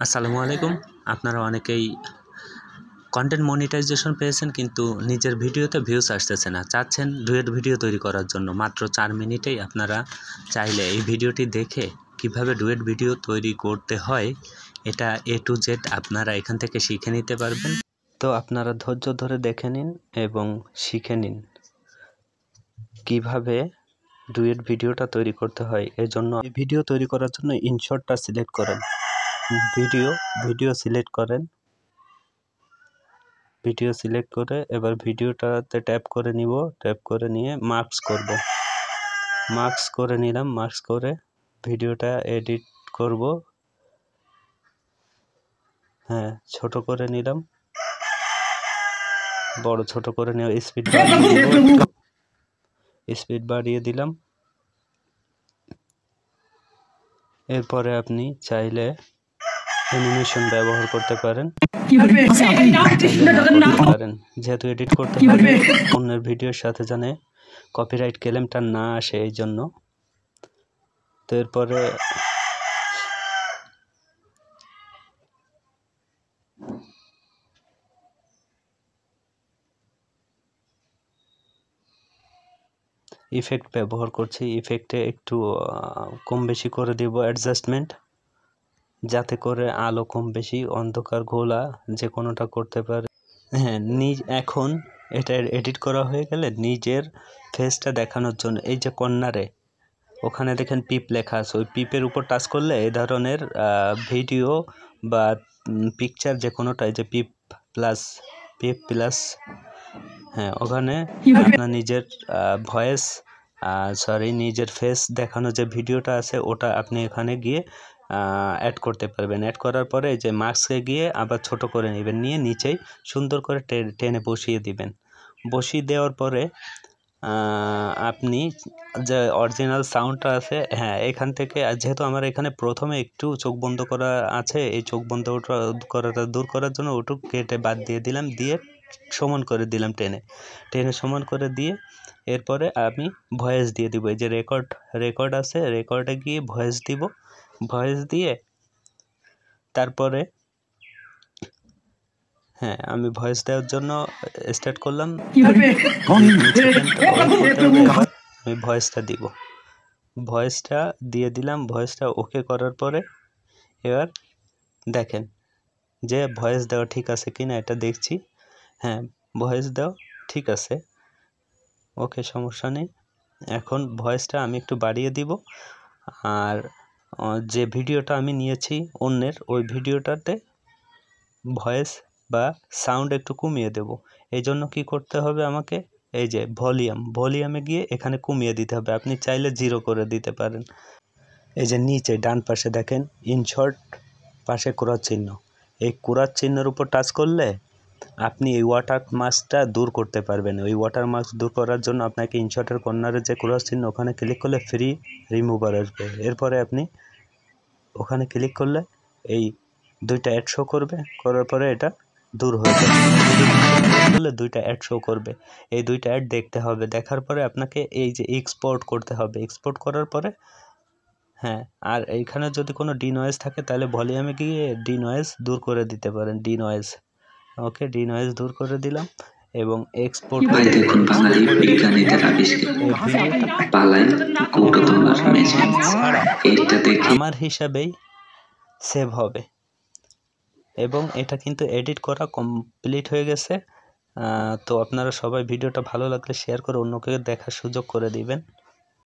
আসসালামু আলাইকুম। আপনারা অনেকেই কন্টেন্ট মনিটাইজেশন পেয়েছেন, কিন্তু নিজের ভিডিওতে ভিউজ আসতেছে না। চাচ্ছেন ডুয়েট ভিডিও তৈরি করার জন্য। মাত্র 4 মিনিটেই আপনারা চাইলে এই ভিডিওটি দেখে কিভাবে ডুয়েট ভিডিও তৈরি করতে হয়, এটা A to Z আপনারা এখান থেকে শিখে নিতে পারবেন। তো আপনারা ধৈর্য ধরে দেখে নিন এবং শিখে নিন কিভাবে ডুয়েট ভিডিওটা তৈরি করতে হয়। এজন্য এই ভিডিও তৈরি করার জন্য ইনশটটা সিলেক্ট করেন। ভিডিও সিলেক্ট করেন। ভিডিও সিলেক্ট করে এবার ভিডিওটাতে ট্যাপ করে নিব। ট্যাপ করে নিয়ে মার্কস করব। মার্কস করে নিলাম। মার্কস করে ভিডিওটা এডিট করব। হ্যাঁ, ছোট করে নিলাম। বড় ছোট করে নিয়ে স্পিড বাড়িয়ে দিলাম। এরপরে আপনি চাইলে অ্যানিমেশন ব্যবহার করতে পারেন। যেহেতু এডিট করতে হবে অন্যের ভিডিওর সাথে জানে কপিরাইট ক্লেমটা না আসে, এই জন্য। তো এরপরে ইফেক্ট ব্যবহার করছি। ইফেক্টে একটু কম বেশি করে দিব অ্যাডজাস্টমেন্ট, যাতে করে আলো কম বেশি অন্ধকার ঘোলা যে কোনোটা করতে পারে। হ্যাঁ, এখন এটা এডিট করা হয়ে গেলে নিজের ফেসটা দেখানোর জন্য এই যে কর্নারে ওখানে দেখেন পিপ লেখা আছে, ওই পিপের উপর টাচ করলে এই ধরনের ভিডিও বা পিকচার যে কোনোটাই যে পিপ প্লাস হ্যাঁ, ওখানে আপনার নিজের নিজের ফেস দেখানো যে ভিডিওটা আছে ওটা আপনি এখানে গিয়ে অ্যাড করতে পারবেন। অ্যাড করার পরে যে মার্কসে গিয়ে আবার ছোট করে নেবেন, নিয়ে নিচেই সুন্দর করে টেনে বসিয়ে দিবেন। বসিয়ে দেওয়ার পরে আপনি যে অরিজিনাল সাউন্ডটা আছে, হ্যাঁ, এখান থেকে যেহেতু আমার এখানে প্রথমে একটু চোখ বন্ধ করা আছে, এই চোখ বন্ধ করাটা দূর করার জন্য ওটুক কেটে বাদ দিয়ে দিলাম। দিয়ে সমান করে দিলাম, টেনে সমান করে দিয়ে এরপরে আমি ভয়েস দিয়ে দিব। এই যে রেকর্ড আছে, রেকর্ডে গিয়ে ভয়েস দিব। ভয়েস দিয়ে তারপরে হ্যাঁ, আমি ভয়েস দেওয়ার জন্য স্টার্ট করলাম। আমি ভয়েসটা দিব। ভয়েসটা দিয়ে দিলাম। ভয়েসটা ওকে করার পরে এবার দেখেন যে ভয়েস দেওয়া ঠিক আছে কিনা এটা দেখছি। হ্যাঁ, ভয়েস দেওয়া ঠিক আছে, ওকে, সমস্যা নেই। এখন ভয়েসটা আমি একটু বাড়িয়ে দিব। আর যে ভিডিওটা আমি নিয়েছি অন্যের, ওই ভিডিওটাতে ভয়েস বা সাউন্ড একটু কমিয়ে দেব। এই জন্য কী করতে হবে আমাকে, এই যে ভলিউমে গিয়ে এখানে কমিয়ে দিতে হবে। আপনি চাইলে 0 করে দিতে পারেন। এই যে নিচে ডান পাশে দেখেন ইনশর্ট পাশে ক্রস চিহ্ন, এই ক্রস চিহ্নের উপর টাচ করলে আপনি এই ওয়াটারমার্কটা দূর করতে পারবেন। ওই ওয়াটারমার্ক দূর করার জন্য আপনাকে ইনশর্টের কর্নারে যে ক্রস চিহ্ন ওখানে ক্লিক করলে ফ্রি রিমুভার আসবে। এরপরে আপনি ওখানে ক্লিক করলে এই 2টা অ্যাড শো করবে, করার পরে এটা দূর হয়ে যাবে। করলে 2টা অ্যাড শো করবে, এই 2টা অ্যাড দেখতে হবে। দেখার পরে আপনাকে এই যে এক্সপোর্ট করতে হবে। এক্সপোর্ট করার পরে হ্যাঁ, আর এইখানে যদি কোনো ডিনয়েজ থাকে তাহলে ভলিউমে গিয়ে ডিনয়েজ দূর করে দিতে পারেন। ওকে, ডিনয়েজ দূর করে দিলাম এবং এক্সপোর্ট আমার হিসাবেই সেভ হবে। এবং এটা কিন্তু এডিট করা কমপ্লিট হয়ে গেছে। তো আপনারা সবাই ভিডিওটা ভালো লাগলে শেয়ার করে অন্যকে দেখার সুযোগ করে দিবেন।